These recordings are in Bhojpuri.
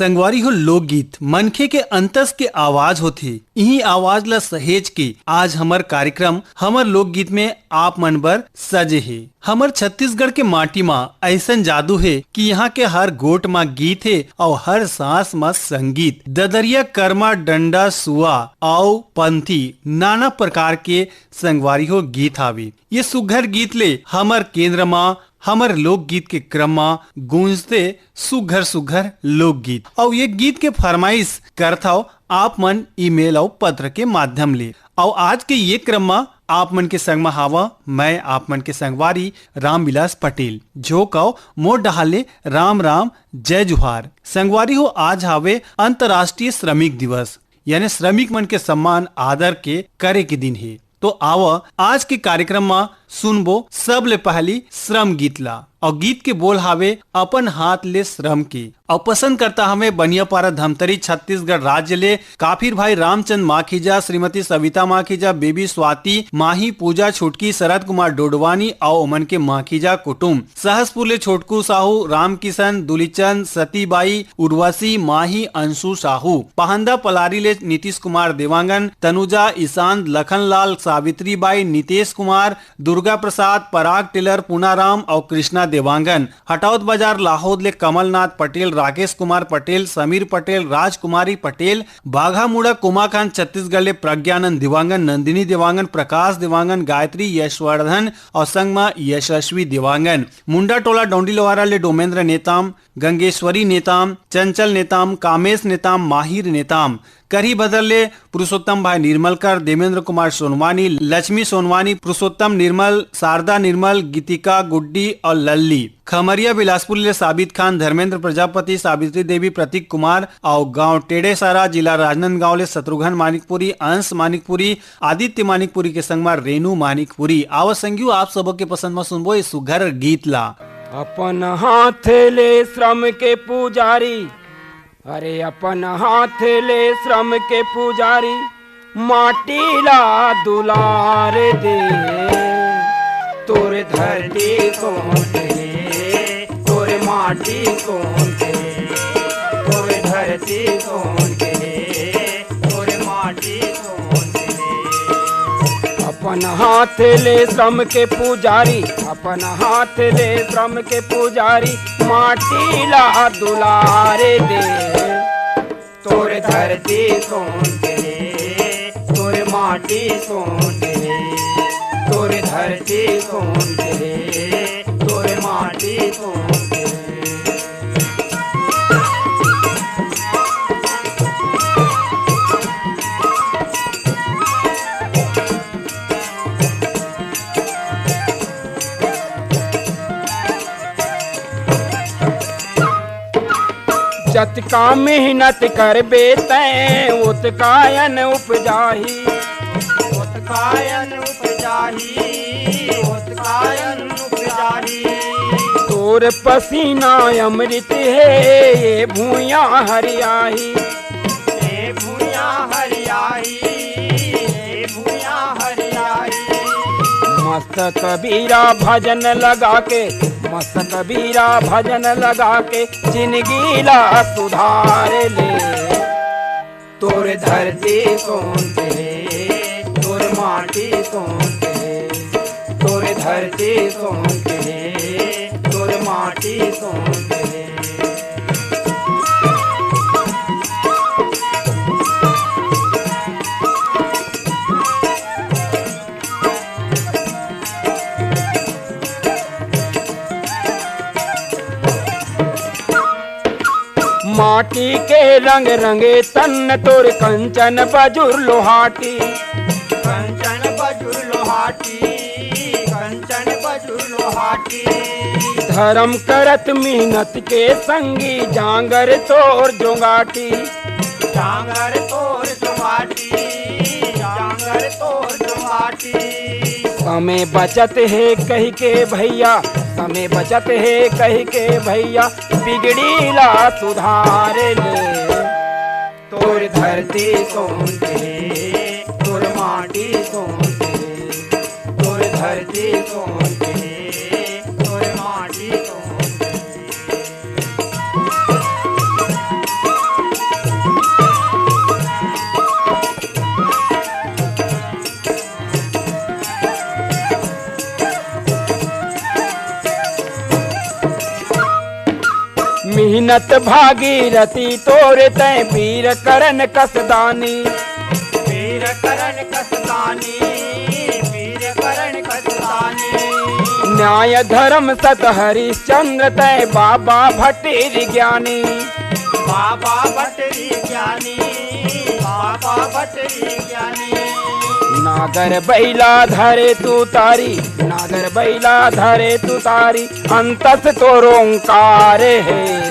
संगवारी हो लोकगीत मनखे के अंतस के आवाज होती। यही आवाज ला सहेज के आज हमर कार्यक्रम हमर लोकगीत में आप मन बर सजे है। हमर छत्तीसगढ़ के माटी मा ऐसन जादू है कि यहाँ के हर गोट मा गीत है और हर सांस मा संगीत। ददरिया, कर्मा, डंडा, सुआ और पंथी नाना प्रकार के संगवारी हो गीत हावी। ये सुघर गीत ले हमर केंद्र मा हमर लोकगीत के क्रम में गूंजते सुघर सुघर लोकगीत और ये गीत के फरमाइश करता आप मन ईमेल और पत्र के माध्यम ले। और आज के ये क्रम में आप मन के संग में हावा मैं आप मन के संगवारी रामविलास पटेल जो कहो मोर डहाले राम राम जय जुहार। संगवारी हो आज हावे अंतर्राष्ट्रीय श्रमिक दिवस यानी श्रमिक मन के सम्मान आदर के करे के दिन है। तो आओ आज के कार्यक्रम में सुनबो सब ले पहली श्रम गीत ला और गीत के बोल हावे अपन हाथ ले श्रम की और पसंद करता हमें बनियापारा धमतरी छत्तीसगढ़ राज्य ले काफिर भाई रामचंद माखीजा, श्रीमती सविता माखीजा, बेबी स्वाति माही, पूजा छुटकी, शरद कुमार डोडवानी और ओमन के माखीजा कुटुम्ब, सहसपुर ले छोटकू साहू, रामकिशन, दुलीचंद, सतीबाई, उर्वशी माही, अंशु साहू, पहंदा पलारी ले नीतीश कुमार देवांगन, तनुजा, ईशान, लखनलाल, सावित्री बाई, नितेश कुमार, दुर्गा प्रसाद, पराग टेलर, पूनाराम और कृष्णा देवांगन, हटाउत बाजार लाहौद ले कमलनाथ पटेल, राकेश कुमार पटेल, समीर पटेल, राजकुमारी पटेल, बाघा मुड़ा कुमाकांत छत्तीसगढ़ ले प्रज्ञानंद देवांगन, नंदिनी देवांगन, प्रकाश देवांगन, गायत्री यशवर्धन और संगमा यशस्वी देवांगन, मुंडा टोला डोंडीलवारा ले डोमेंद्र नेताम, गंगेश्वरी नेताम, चंचल नेताम, कामेश नेताम, माहिर नेताम, करही बदले पुरुषोत्तम भाई निर्मलकर, देवेंद्र कुमार सोनवानी, लक्ष्मी सोनवानी, पुरुषोत्तम निर्मल, शारदा निर्मल, गीतिका गुड्डी और लल्ली, खमरिया बिलासपुर ले साबित खान, धर्मेंद्र प्रजापति, सावित्री देवी, प्रतीक कुमार और गांव टेढ़ेसारा जिला राजनांदगांव ले शत्रुघ्न मानिकपुरी, अंश मानिकपुरी, आदित्य मानिकपुरी के संग में रेणु मानिकपुरी। आवा संगियो आप सबों के पसंद में सुनबो इस सुघर गीत ला। अपन हाथ ले श्रम के पुजारी, अरे अपन हाथ ले श्रम के पुजारी, माटी ला दुलार दे, तोरे धरती कौन दे, तोरे माटी कौन दे, तोरे धरती कौन दे, तोरे माटी कौन दे। अपन हाथ ले श्रम के पुजारी, अपन हाथ ले श्रम के पुजारी, माटी ला दुलारे दे, तोरे धरती कौन दे, तोरे माटी कौन दे, तोरे धरती कौन दे, तोरे माटी कौन दे। जतका मेहनत करबे तैं उतकायन उपजाही, उतकायन उपजाही, उतकायन उपजाही, तोर पसीना अमृत है ये भूया हरियाही, ये भूया हरियाही, ये भूया हरियाही। मस्त कबीरा भजन लगा के, मस्त कबीरा भजन लगा के, जिंदगी ला सुधार ले, तोरे धरती कौन दे, तोरे माटी कौन दे, तोरे धरती कौन दे, तोरे माटी कौन दे। माटी के रंग रंगे तन, तोर कंचन बजुर लोहाटी, कंचन बजुर लोहाटी, कंचन बजुर लोहाटी। धर्म करत मेहनत के संगी, जांगर तोर जोगाटी, जांगर तोर जोगाटी, जांगर तोर जोगाटी। समय बचत है कह के भैया, समय बचत है कह के भैया, बिगड़ी ला सुधार ले, तोर धरती कौन दे, तोर माटी कौन दे, तोर धरती कौन दे, तोर माटी कौन दे। मेहनत भागीरथी तोरे तय वीर करण कसदानी। वीर करण कसदानी, वीर करण कसदानी। न्याय धर्म सत हरिश्चंद्र तय बाबा भट्टेर ज्ञानी। बाबा भट्टेरी ज्ञानी, बाबा भट्टेरी ज्ञानी। नागर बैला धरे तू तारी, नागर बैला धरे तू तारी, अंतस तोर ओंकार है।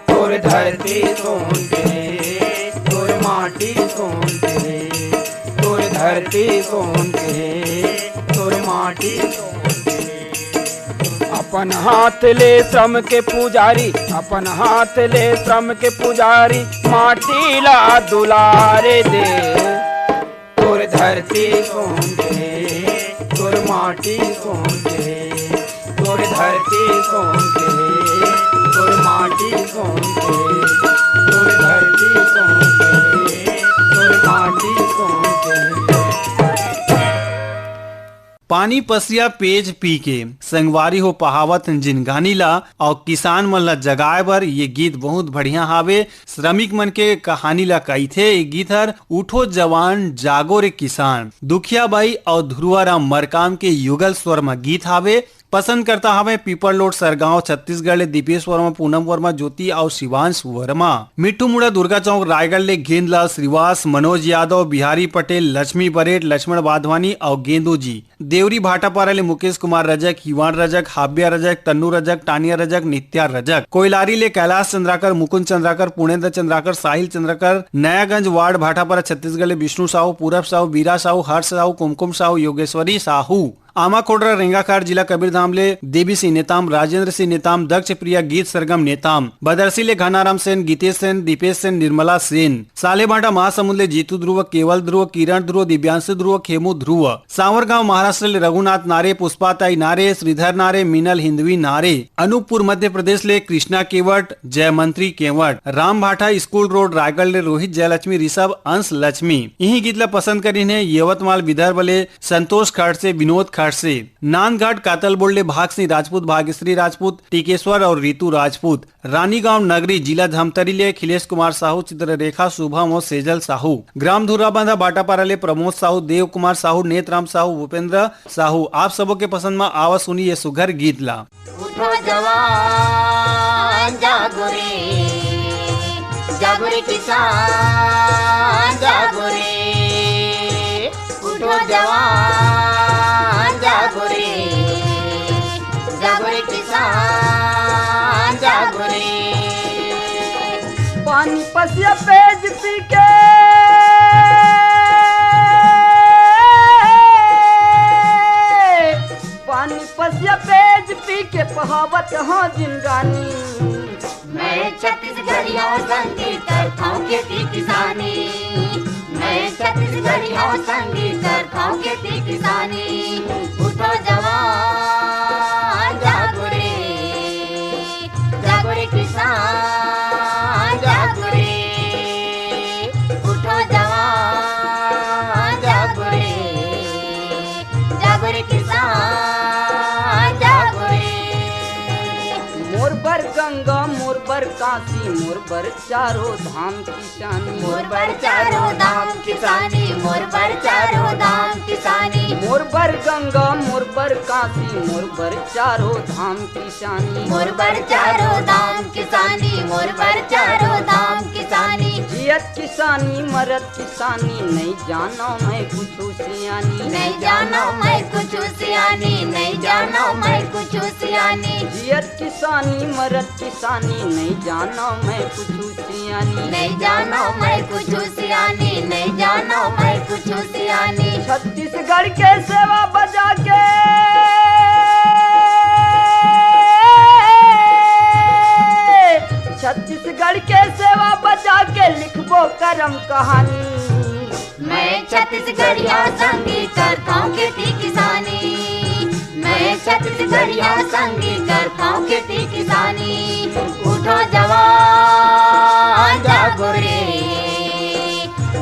तोर धरती सोन के, तोर माटी सोन के, तोर धरती सोन के, तोर माटी सोन के। अपन हाथ ले श्रम के पुजारी, अपन हाथ ले श्रम के पुजारी, माटी ला दुलारे दे। तोर धरती सोन के, तोर माटी सोन के, तोर धरती सोन के, तोर माटी सोन के, तोर धरती सोन के, तोर माटी सोन के। पानी पसिया पेज पी के संगवारी हो पहावत जिन गानी ला और किसान मन ला जगाए बर ये गीत बहुत बढ़िया हावे। श्रमिक मन के कहानी ला कही थे। ये गीत हर उठो जवान जागो रे किसान, दुखिया बाई और ध्रुवा राम मरकाम के युगल स्वर में गीत हावे। पसंद करता हमें पीपल लोड सरगांव छत्तीसगढ़ ले दीपेश वर्मा, पूनम वर्मा, ज्योति और शिवांश वर्मा। मिट्टू मुड़ा दुर्गा चौक रायगढ़ ले गेंदलाल श्रीवास, मनोज यादव, बिहारी पटेल, लक्ष्मी बरेट, लक्ष्मण वाधवानी और गेंदू जी। देवरी भाटापारा ले मुकेश कुमार रजक, हिवान रजक, हाबिया रजक, तन्नू रजक, टानिया रजक, नित्या रजक। कोयलारी ले कैलाश चंद्राकर, मुकुंद चंद्राकर, पुणेन्द्र चंद्राकर, साहिल चंद्राकर। नयागंज वार्ड भाटापारा छत्तीसगढ़ ले विष्णु साहू, पूरब साहू, बीरा साहू, हर्ष साहू, कुमकुम साहू, योगेश्वरी साहू। आमा खोडरा रेंगाखार जिला कबीरधाम ले देवी सिंह नेताम, राजेंद्र सिंह नेताम, दक्ष प्रिया गीत सरगम नेताम। बदरसी ले घनाराम सेन, गीतेश सेन, दीपेश सेन, निर्मला सेन। सालेभाटा महासमुंद ले जीतू ध्रुव, केवल ध्रुव, किरण ध्रुव, दिव्यांशु ध्रुव, खेमू ध्रुव। सांवरगांव महाराष्ट्र ले रघुनाथ नारे, पुष्पाताई नारे, श्रीधर नारे, मीनल हिंदवी नारे। अनूपपुर मध्य प्रदेश ले कृष्णा केवट, जयमंत्री केवट। राम भाटा स्कूल रोड रायगढ़ ले रोहित जयलक्ष्मी, ऋषभ, अंश लक्ष्मी। यही गीत ला पसंद करी ने यवतमाल विदर्भ ले संतोष खड़से, विनोद खड़से। नांदघाट कातलबोड़ ले भाग सिंह राजपूत, भाग्यश्री राजपूत, टीकेश्वर और रीतू राजपूत। रानीगांव नगरी जिला धमतरी ले अखिलेश कुमार साहू, चित्ररेखा, शुभम और सेजल साहू। ग्राम धुराबांधा बाटापारा ले प्रमोद साहू, देव कुमार साहू, नेतराम साहू, भूपेंद्र साहू। आप सबों के पसंद में आवाज सुनी ये सुघर गीत ला। उठो जवान जागो रे, जागो रे किसान जागो रे। उठो जवान जागो रे, जागो रे किसान जागो रे। पानी पसिया पेज पी के पानी पसिया पेज पी के पहावत हाँ जिनगानी। मैं छत्तीसगढ़ियों संगीत करता हूँ खेती किसानी। मैं छत्तीसगढ़ियों संगीत करता हूँ खेती किसानी। उठो जवान जागो रे, जागो रे किसान जागो रे। उठो जवान जागो रे, जागो रे किसान जागो रे। मोर बर गंगा, मोर बर काशी, मोर बर चारों धाम किसानी। मोर बर चारों धाम किसानी, मोर बर चारों धाम किसानी। मोर बर गंगा, मोर बर काशी, मोर बर चारों धाम किसानी। मोर बर चारों धाम किसानी, मोर बर चारों धाम किसानी। जियत किसानी मरत किसानी, नहीं जानो मैं कुछ सियानी। नहीं जानो मैं कुछ सियानी, नहीं जानो मैं कुछ सियानी। जियत किसानी मरत किसानी, नहीं जानो मैं कुछ सियानी। नहीं जानो मैं कुछ सियानी, नहीं जानो मैं कुछ सियानी। छत्तीसगढ़ के सेवा बजा के छत्तीसगढ़ के सेवा बजा के लिखबो करम कहानी। मैं छत्तीसगढ़िया संगीत करता हूँ खेती किसानी। मैं छत्तीसगढ़िया संगीत करता हूँ खेती किसानी। उठो जवान जागो रे,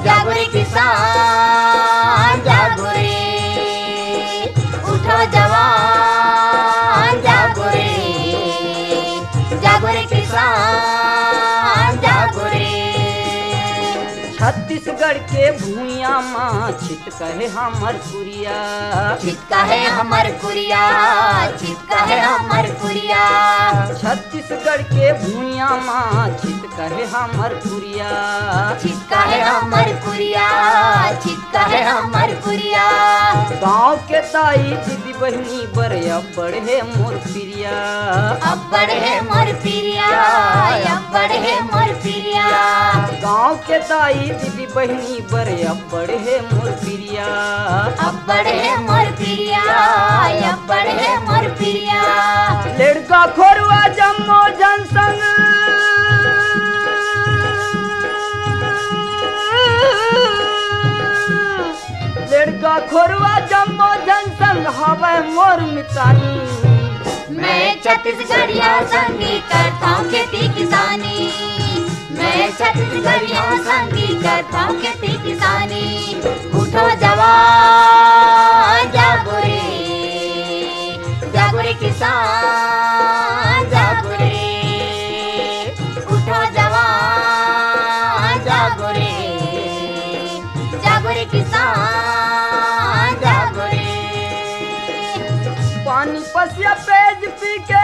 जागो रे किसान जागो रे। उठो जवान जागो रे, जागो रे किसान छत्तीसगढ़ के भूया माँ छित कहे हमर पुरिया। चितका है हमर कुरिया, चितका है हमर कुरिया। छत्तीसगढ़ के भूया माँ छित कहे हमर पुरिया। चितका है हमर कुरिया, चितका है हमर कुरिया। गाँव के ताई दीदी बहनी बड़े बड़े मोर प्रिया। अब्बड़ है मोर पिरिया, अब्बड़ है मोर पिरिया। गाँव के ताई दीदी बहनी बड़े बड़े मोर प्रिया। अब्बड़ है मोर पिरिया, अब्बड़ है मोर पिरिया। लड़का खोरवा जम्मो जनसंग लड़का खोरवा जम्मो जनसंग हवे मोर मितानी। मैं छत्तीसगढ़िया संगी करता हूँ खेती किसानी। मैं छत्तीसगढ़िया संगी करता हूँ खेती किसानी। उठो जवान जागो रे, जागो रे किसान जागो रे। उठो जवान जागो रे, जागो रे किसान जागो रे। पानी पसिया पेज पी के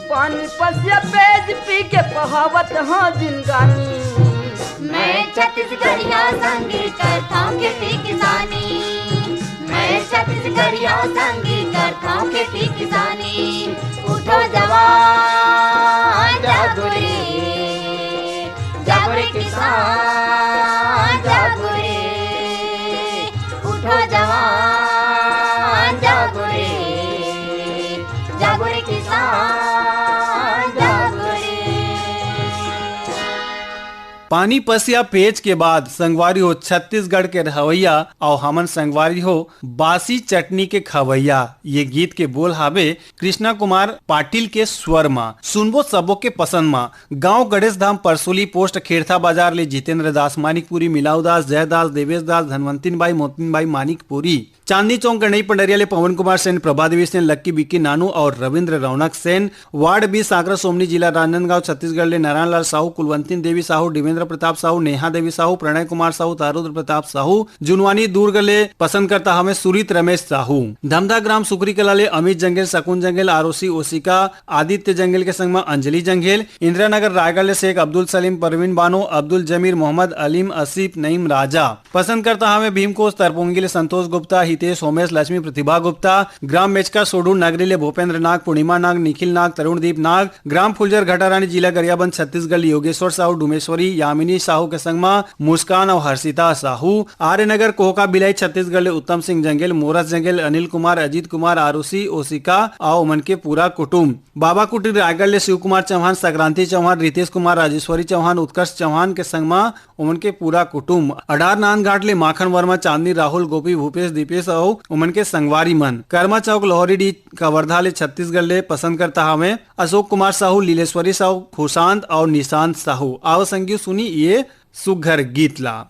पानी पसिया पेज पी के बहावत हाँ जिंदगानी। मैं छत्तीसगढ़िया संगी करता हूँ खेती किसानी। मैं छत्तीसगढ़िया संगी करता हूँ खेती किसानी। उठो जवान जागो रे, जागो रे किसान जागो रे। उठो जवान जागो रे, जागो रे किसान जागो रे। पानी पसिया पेज के बाद संगवारी हो छत्तीसगढ़ के रहवैया और हमन संगवारी हो बासी चटनी के खवैया। ये गीत के बोल हावे कृष्णा कुमार पाटिल के स्वर मा। सुनबो सबो के पसंद मा। गांव गणेश धाम परसोली पोस्ट खेरथा बाजार ले जितेंद्र दास मानिकपुरी, मिलाऊ दास, जयदास, देवेश दास, धनवंतिन बाई, मोतिन बाई मानिकपुरी, चांदनी चौक गणई पंडरिया ले पवन कुमार सेन, प्रभा देवी सेन, लक्की बिक्की नानू और रविंद्र रौनक सेन। वार्ड 20 आगरा सोमनी जिला राजनांदगांव छत्तीसगढ़ ले नारायण लाल साहू, कुलवंतिन देवी साहू, देवेंद्र प्रताप साहू, नेहा देवी साहू, प्रणय कुमार साहू, तारुद्र प्रताप साहू। जुनवानी दुर्ग ले पसंद करता हमें सुरीत रमेश साहू। धमधा ग्राम सुकरी कला ले अमित जंगेल, शकुन जंगेल, आरोसी ओसिका, आदित्य जंगेल के संग में अंजलि जंगेल। इंदिरा नगर रायगढ़ ले शेख अब्दुल सलीम, परवीन बानो, अब्दुल जमीर, मोहम्मद अलीम, असीफ, नईम राजा। पसंद करता हमें भीमकोस तरपोंगी ले संतोष गुप्ता, हितेश, सोमेश, लक्ष्मी, प्रतिभा गुप्ता। ग्राम मेचका सोडू नगरी ले भूपेंद्र नाग, पूर्णिमा नाग, निखिल नाग, तरुणदीप नाग। ग्राम फुलजर घटारानी जिला गरियाबंद छत्तीसगढ़ योगेश्वर साहू, डुमेश्वरी, यामिनी साहू के संग में मुस्कान और हर्षिता साहू। आर्यनगर कोहका बिलाई छत्तीसगढ़ ले उत्तम सिंह जंगेल, मोरस जंगेल, अनिल कुमार, अजीत कुमार, आरुषि ओसिका और उमन के पूरा कुटुंब। बाबा कुटीर रायगढ़ ले शिव कुमार चौहान, संक्रांति चौहान, रितेश कुमार, राजेश्वरी चौहान, उत्कर्ष चौहान के संग में उमन के पूरा कुटुंब। अडार नांदघाट ले माखन वर्मा, चांदनी, राहुल, गोपी, भूपेश, दीपेश और उमन के संगवारी मन। कर्मा चौक लोहरी डी कवर्धा ले छत्तीसगढ़ ले पसंद करता हमें अशोक कुमार साहू, लीलेश्वरी साहू, खुशांत और निशांत साहू। आओ संगी सुनी ये सुघर गीत ला।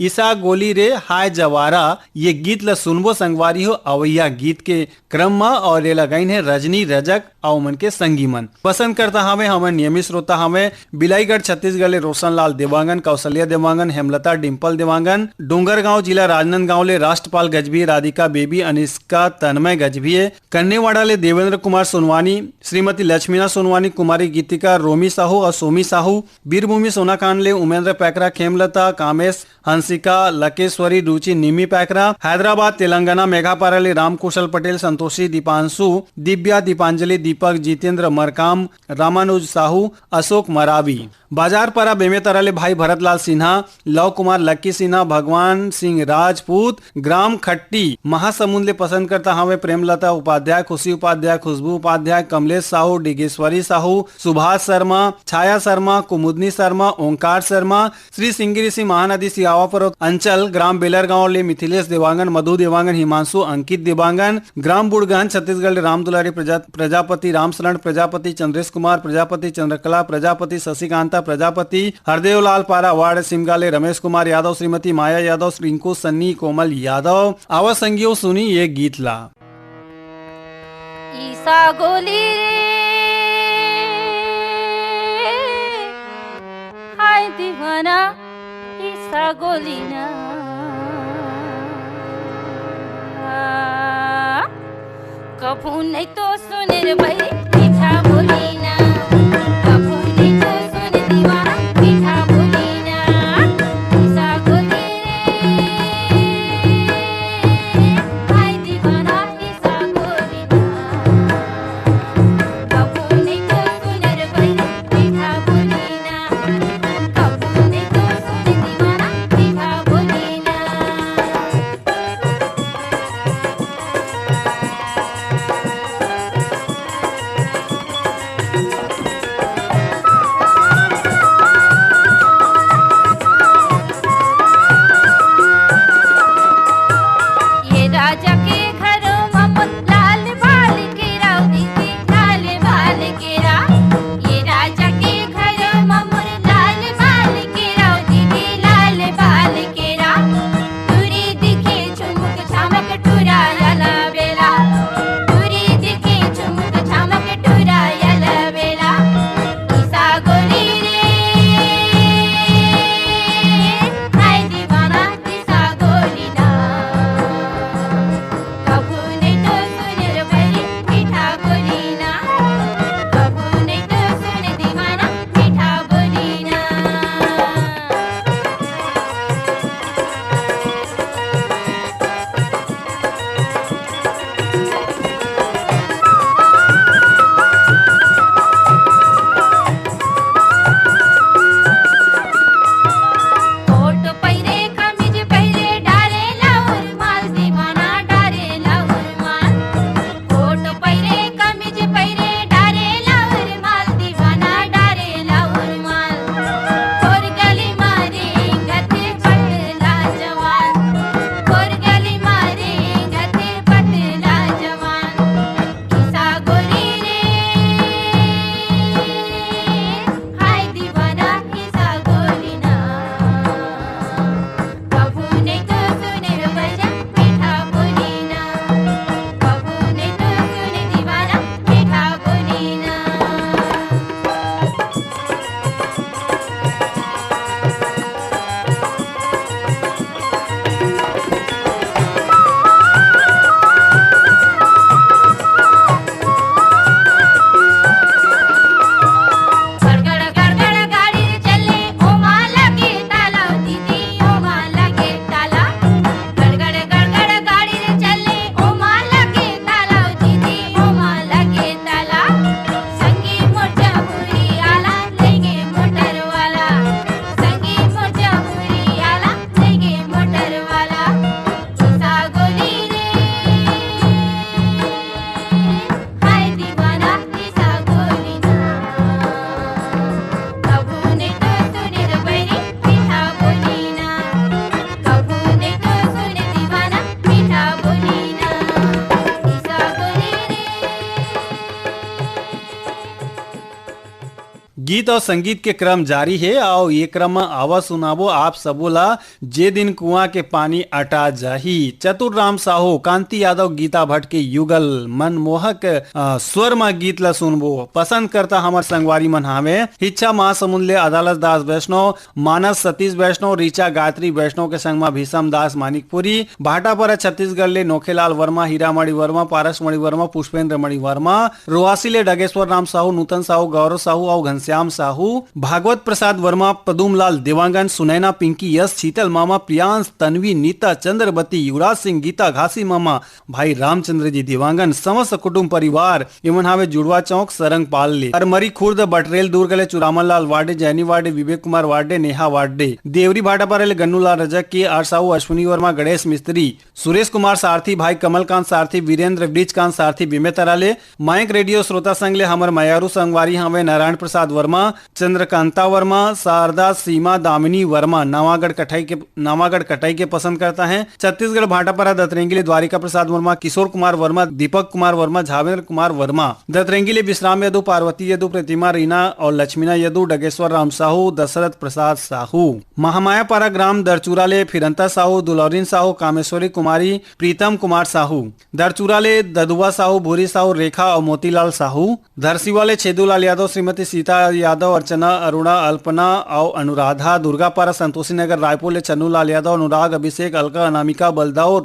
ईसा गोली रे हाय जवारा ये गीत ल सुनबो संगवारी हो अवैया गीत के क्रम में और ये लगाइन है रजनी रजक और मन के संगी मन पसंद करता हमें हमें नियमित श्रोता हमें बिलाईगढ़ छत्तीसगढ़ ले रोशन लाल देवांगन कौशल्या देवांगन हेमलता डिम्पल देवांगन डोंगरगांव जिला राजनांदगांव ले राष्ट्रपाल गजभी राधिका बेबी अनिष्का तन्मय गजभिये कन्नेवाड़ा ले देवेंद्र कुमार सोनवानी श्रीमती लक्ष्मीना सोनवानी कुमारी गीतिका रोमी साहू और सोमी साहू बीरभूमि सोनाकांड ले उमेंद्र पैकरा खेमलता कामेश हंसिका लकेश्वरी रुचि निमी पैकरा हैदराबाद तेलंगाना मेघापारा ले रामकुशल पटेल संतोषी दीपांशु दिव्या दीपांजलि दीपक जितेंद्र मरकाम रामानुज साहू अशोक मरावी बाजारपारा बेमेतरा ले भाई भरतलाल सिन्हा लव कुमार लक्की सिन्हा भगवान सिंह राजपूत ग्राम खट्टी महासमुंद ले पसंद करता हमें प्रेमलता उपाध्याय खुशी उपाध्याय खुशबू उपाध्याय कमलेश साहू डिगेश्वरी साहू सुभाष शर्मा छाया शर्मा कुमुदनी शर्मा ओंकार शर्मा श्री सिंगिरी सिंह महानदी सियावापुर अंचल ग्राम बेलरगांव ले मिथिलेश देवांगन मधु देवांगन हिमांशु अंकित देवांगन ग्राम बुड़गहन छत्तीसगढ़ ले रामदुलारी प्रजापति रामशरण प्रजापति चंद्रेश कुमार प्रजापति चंद्रकला प्रजापति शशिकांता प्रजापति हरदेव लाल पारा वार्ड सिमगाले रमेश कुमार यादव श्रीमती माया यादव रिंकू सन्नी कोमल यादव आवाज संगियों सुनी ये गीत ला ईसा गोली रे हाय दीवाना ईसा गोली ना कभू नहीं तो सुने रे भाई मीठा बोली ना कभू नहीं तो सुने दीवाना मीठा बोली ना ईसा गोली रे हाय दीवाना ईसा गोली ना कभू नहीं तो सुने रे भाई मीठा बोली ना कभू नहीं तो सुने दीवाना मीठा बोली ना गीत और संगीत के क्रम जारी है और ये क्रम आवा सुनाबो आप सबोला जे दिन कुआं के पानी अटा जाही। चतुर राम साहू, कांति यादव, गीता भट्ट के युगल मनमोहक स्वर में गीत ला सुनबो पसंद करता हमार संगवारी मन हावे। इच्छा महासमुंदले अदालत दास वैष्णव, मानस सतीश वैष्णव, रीचा गायत्री वैष्णव के संग में भीषम दास मानिकपुरी, भाटापरा छत्तीसगढ़ ले नोखेलाल वर्मा, हीरामणि वर्मा, पारसमणि वर्मा, पुष्पेंद्र मणि वर्मा, रोहासी ले डगेश्वर राम साहू, नूतन साहू, गौरव साहू और घनश्याम साहू, भागवत प्रसाद वर्मा, पदुमलाल देवांगन, सुनैना, पिंकी, यश, शीतल मामा, प्रियांश, तन्वी, नीता, चंद्रवती, युवराज सिंह, गीता, घासी मामा, भाई रामचंद्र जी देवांगन, समस्त कुटुंब परिवार इमन हावे जुड़वा चौक सरंग पाल ले, अरमरी खुर्द, बटरेल दुर्गले, चुरामन लाल वार्डे, जैनी वार्डे, विवेक कुमार वार्डे, नेहा वार्डे, देवरी भाटापारा ले गन्नूलाल रजक के, आर साहू, अश्विनी वर्मा, गणेश मिस्त्री, सुरेश कुमार सारथी, भाई कमलकांत सारथी, वीरेंद्र ब्रिजकांत सारथी बिमेतरा ले, माइक रेडियो श्रोता संघ ले हमर मयारू संगवारी हमें नारायण प्रसाद वर्मा, चंद्रकांता वर्मा, शारदा, सीमा, दामिनी वर्मा नावागढ़ कटाई के पसंद करता है। छत्तीसगढ़ भाटापारा दतरेंगी ले द्वारिका प्रसाद वर्मा, किशोर कुमार वर्मा, दीपक कुमार वर्मा, झावेंद्र कुमार वर्मा, दतरेंगी ले विश्राम यदु, पार्वती यदु, प्रतिमा रीना और लक्ष्मीना यदु, डगेश्वर राम साहू, दशरथ प्रसाद साहू, महामाया पारा ग्राम दरचूरा ले फिरंता साहू, दुलौरीन साहू, कामेश्वरी कुमारी, प्रीतम कुमार साहू, दरचूरा ले ददुआ साहू, भूरी साहू, रेखा और मोतीलाल साहू, धरसीवा ले छेदूलाल यादव, श्रीमती सीता यादव, अर्चना, अरुणा, अल्पना और अनुराधा, दुर्गापारा संतोषी नगर रायपुर ले चन्नूलाल यादव, अनुराग, अभिषेक, अलका, अनामिका, बलदाऊ,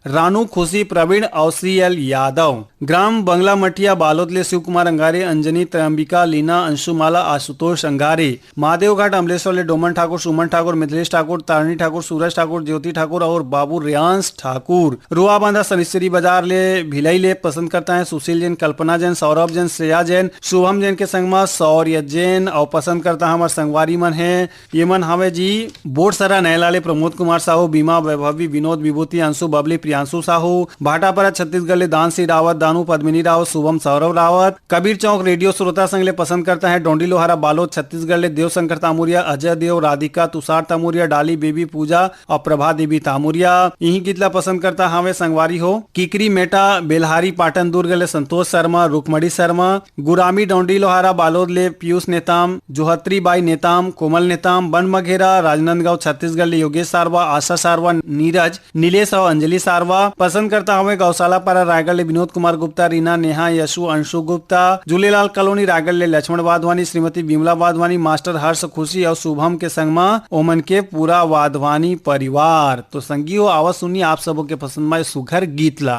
रानू, खुशी, प्रवीण और CL यादव, ग्राम बंगला मठिया बालोद ले शिव कुमार अंगारे, अंजनी, त्रंबिका, लीना, अंशुमाला, आशुतोष अंगारे, महादेव घाट अमलेश्वर ले डोमन ठाकुर, सुमन ठाकुर, मिथिलेश ठाकुर, तारणी ठाकुर, सूरज ठाकुर, ज्योति ठाकुर और बाबू रियांश ठाकुर, रुआ बांधा सनिश्चरी बाजार ले भिलाई ले पसंद करता है सुशील जैन, कल्पना जैन, सौरभ जैन, श्रेया जैन, शुभम जैन के संग में सौर्य जैन और पसंद करता हमारे संगवारी मन है ये मन हमें जी बोटसरा नैलाले प्रमोद कुमार साहू, बीमा, वैभवी, विनोद, विभूति, अंशु, बबली, प्रियांशु साहू, भाटापारा छत्तीसगढ़ ले दान सिंह रावत, दानू, पद्मिनी रावत, शुभम, सौरव रावत, कबीर चौक रेडियो श्रोता संघ ले पसंद करता है डोंडी लोहारा बालोद छत्तीसगढ़ ले देव शंकर तामुरिया, अजय देव, राधिका, तुषार तामुरिया, डाली बेबी, पूजा और प्रभा देवी तामुरिया। यही गीतला पसंद करता हमें संगवारी हो किकरी मेटा बेलहारी पाटन दुर्ग ले संतोष शर्मा, रुकमणी शर्मा, गुरामी डोंडी लोहारा बालोद ले पीयूष नेताम, जोहत्री बाई नेताम, कोमल नेताम, बन मघेरा राजनांदगांव छत्तीसगढ़ ले योगेश सारवा, आशा सारवा, नीरज, नीलेश और अंजलि सारवा। पसंद करता हमें गौशाला पारा रायगढ़ ले विनोद कुमार गुप्ता, रीना, नेहा, यशु, अंशु गुप्ता, झूलेलाल कॉलोनी रायगढ़ ले लक्ष्मण वाधवानी, श्रीमती विमला वाधवानी, मास्टर हर्ष, खुशी और शुभम के संग में ओमन के पूरा वाधवानी परिवार। तो संगियो आवाज सुनिए आप सबों के पसंद में सुघर गीत ला।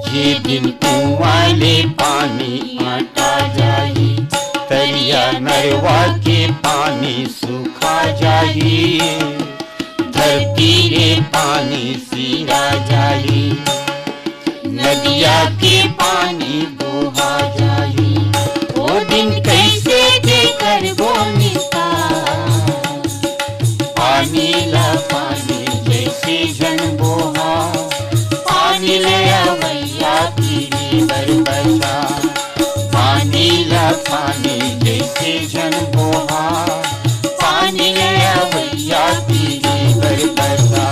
ये दिन कुआं ले पानी आता जाही, तरिया नरवा के पानी सूखा जाही, धरती रे पानी सीरा जाही, नदिया के पानी बहा जाही। वो दिन कैसे जेकर बोनिता, पानी ला पानी जैसे जन बोहा, पानी ले आवैया पीरी बरबसा, पानी ला पानी जैसे जन बोहा, पानी ले आवैया पीरी बरबसा।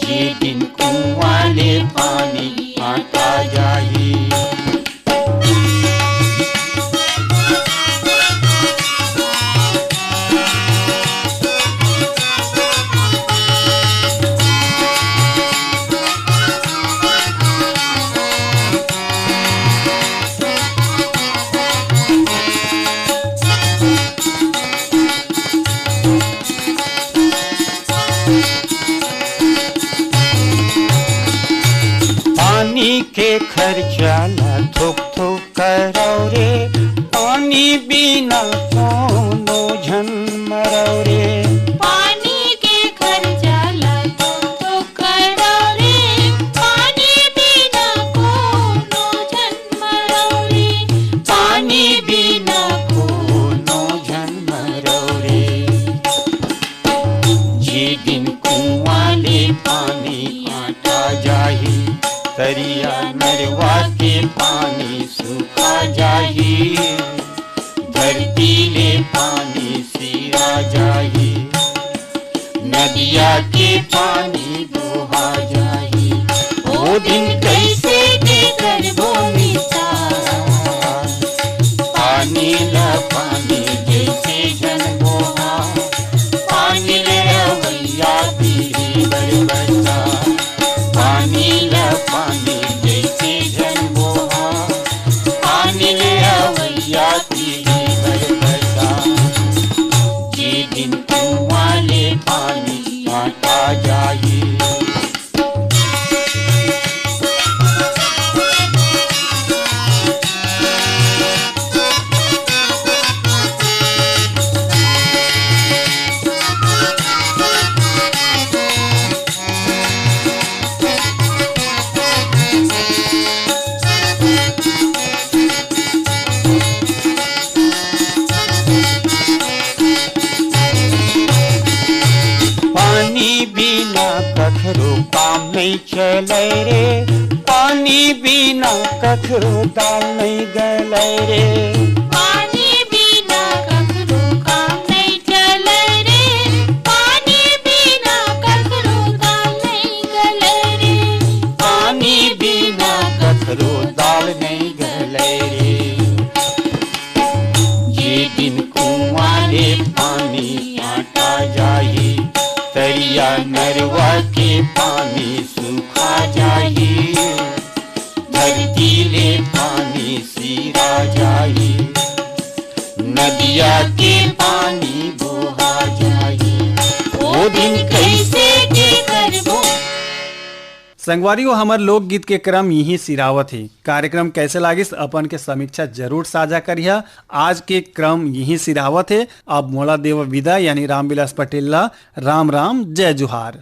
ये दिन कुआं ले पानी आता जाही। पानी के खर्चा ला थोक थोक कराओ रे, पानी बिना कोनो झन मराओ रे। पानी के खर्चा ला तो कराओ रे, पानी बिना कोनो जन मराओ रे, पानी बिना कोनो झन मराओ रे। ये दिन कुआं ले पानी आता जाही, तरिया नरवा के पानी सूखा जाही, धरती ले पानी सीरा जाही, नदिया के पानी दोहा जाही। वो दिन कैसे जेकर बोनिता, पानी नहीं चले रे, पानी बिना कखरो दाल नहीं गले रे। पानी बिना कखरो काम नहीं चले रे, पानी बिना कखरो दाल नहीं गले रे। पानी बिना कखरो दाल नहीं गले रे। ये दिन कुआं ले पानी आटा जाही, तरिया नरवा के पानी सूखा जाही। धरती ले पानी सीरा जाही, नदिया के पानी बोहा जाही। वो दिन कैसे के करबो। संगवारियों, हमार लोकगीत के क्रम यही सिरावत है। कार्यक्रम कैसे लागिस अपन के समीक्षा जरूर साझा करिया। आज के क्रम यही सिरावत है। अब मोला देव विदा यानी रामविलास पटेल ला राम राम, जय जुहार।